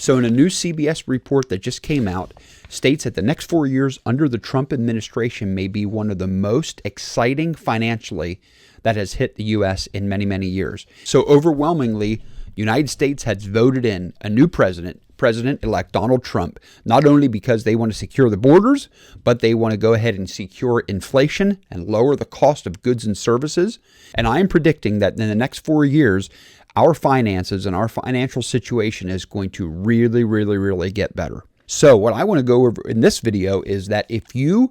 So in a new CBS report that just came out, states that the next 4 years under the Trump administration may be one of the most exciting financially that has hit the U.S. in many, many years. So overwhelmingly, United States has voted in a new President-elect Donald Trump, not only because they want to secure the borders, but they want to go ahead and secure inflation and lower the cost of goods and services. And I am predicting that in the next 4 years, our finances and our financial situation is going to really, really, really get better. So what I want to go over in this video is that if you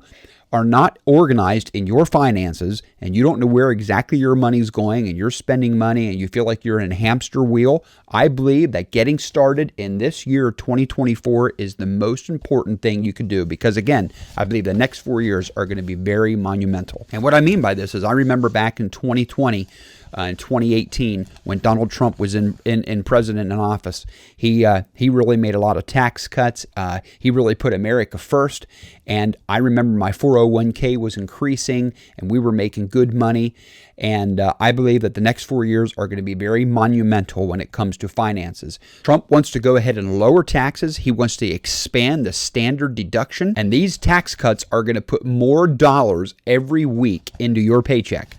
are not organized in your finances and you don't know where exactly your money's going and you're spending money and you feel like you're in a hamster wheel, I believe that getting started in this year 2024 is the most important thing you can do, because again, I believe the next 4 years are going to be very monumental. And what I mean by this is I remember back in 2020 in 2018, when Donald Trump was in president in office, he really made a lot of tax cuts. He really put America first. And I remember my 401k was increasing and we were making good money. And I believe that the next 4 years are going to be very monumental when it comes to finances. Trump wants to go ahead and lower taxes. He wants to expand the standard deduction. And these tax cuts are going to put more dollars every week into your paycheck.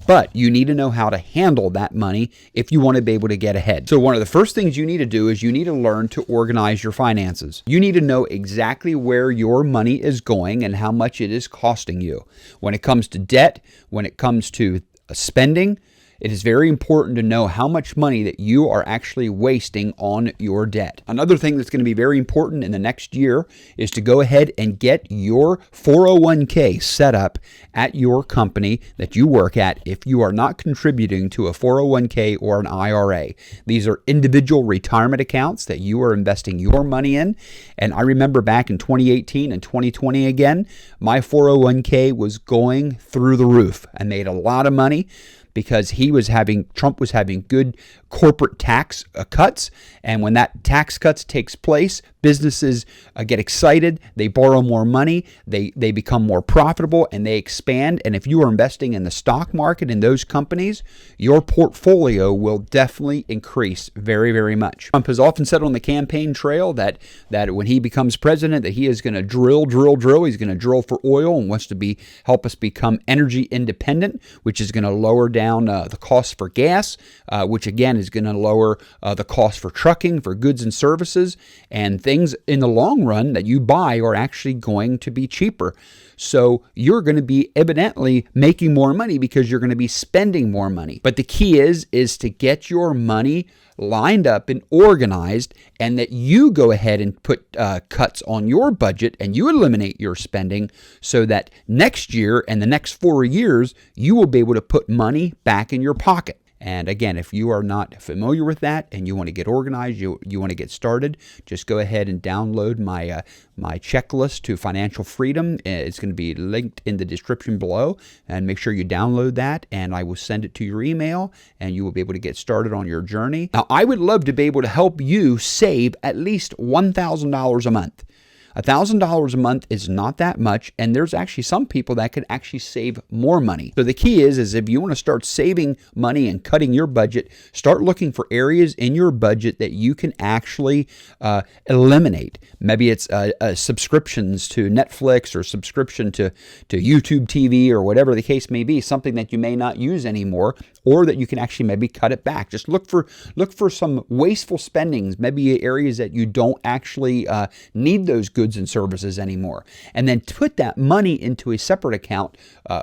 But you need to know how to handle that money if you want to be able to get ahead. So one of the first things you need to do is you need to learn to organize your finances. You need to know exactly where your money is going and how much it is costing you. When it comes to debt, when it comes to spending, it is very important to know how much money that you are actually wasting on your debt. Another thing that's going to be very important in the next year is to go ahead and get your 401k set up at your company that you work at if you are not contributing to a 401k or an IRA. These are individual retirement accounts that you are investing your money in. And I remember back in 2018 and 2020 again, my 401k was going through the roof. I made a lot of money because Trump was having good corporate tax cuts. And when that tax cuts takes place, businesses get excited, they borrow more money, they become more profitable, and they expand. And if you are investing in the stock market in those companies, your portfolio will definitely increase very, very much. Trump has often said on the campaign trail that when he becomes president, that he is going to drill. He's going to drill for oil and wants to help us become energy independent, which is going to lower down the cost for gas, which again is going to lower the cost for trucking, for goods and services, and things in the long run that you buy are actually going to be cheaper. So you're going to be evidently making more money because you're going to be spending more money. But the key is to get your money lined up and organized, and that you go ahead and put cuts on your budget and you eliminate your spending so that next year and the next 4 years, you will be able to put money back in your pocket. And again, if you are not familiar with that and you want to get organized, you want to get started, just go ahead and download my checklist to financial freedom. It's going to be linked in the description below, and make sure you download that, and I will send it to your email, and you will be able to get started on your journey. Now, I would love to be able to help you save at least $1,000 a month. $1,000 a month is not that much, and there's actually some people that could actually save more money. So the key is if you want to start saving money and cutting your budget, start looking for areas in your budget that you can actually eliminate. Maybe it's subscriptions to Netflix or subscription to YouTube TV or whatever the case may be, something that you may not use anymore, or that you can actually maybe cut it back. Just look for some wasteful spendings, maybe areas that you don't actually need those goods and services anymore, and then put that money into a separate account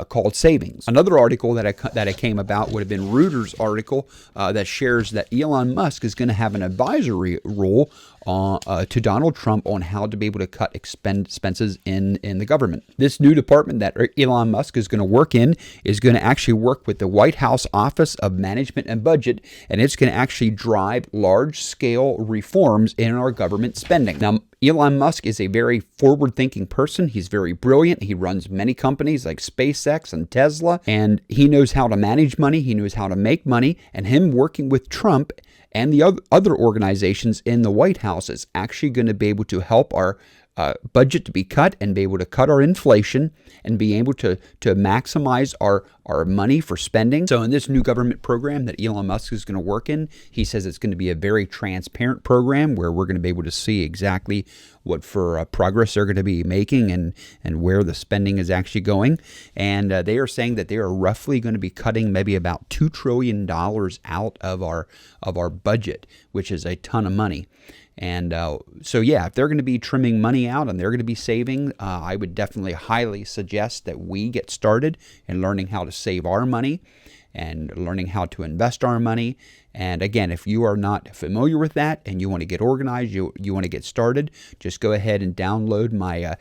called savings. Another article that I came about would have been Reuters article that shares that Elon Musk is going to have an advisory role to Donald Trump on how to be able to cut expenses in the government. This new department that Elon Musk is going to work in is going to actually work with the White House Office of Management and Budget, and it's going to actually drive large-scale reforms in our government spending. Now, Elon Musk is a very forward-thinking person. He's very brilliant. He runs many companies like SpaceX and Tesla, and he knows how to manage money. He knows how to make money, and him working with Trump and the other organizations in the White House is actually going to be able to help our budget to be cut and be able to cut our inflation and be able to maximize our money for spending. So in this new government program that Elon Musk is going to work in, he says it's going to be a very transparent program where we're going to be able to see exactly what for progress they're going to be making and where the spending is actually going. And they are saying that they are roughly going to be cutting maybe about $2 trillion out of our budget, which is a ton of money. And so, yeah, if they're going to be trimming money out and they're going to be saving, I would definitely highly suggest that we get started in learning how to save our money and learning how to invest our money. And again, if you are not familiar with that and you want to get organized, you want to get started, just go ahead and download my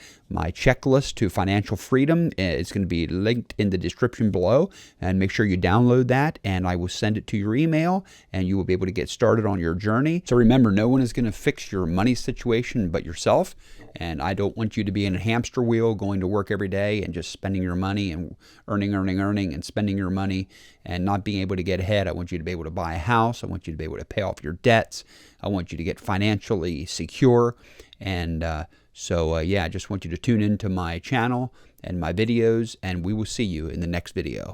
checklist to financial freedom. It's going to be linked in the description below, and make sure you download that, and I will send it to your email, and you will be able to get started on your journey. So remember, no one is going to fix your money situation but yourself, and I don't want you to be in a hamster wheel going to work every day and just spending your money and earning and spending your money and not being able to get ahead. I want you to be able to buy a house. I want you to be able to pay off your debts. I want you to get financially secure. And so I just want you to tune into my channel and my videos, and we will see you in the next video.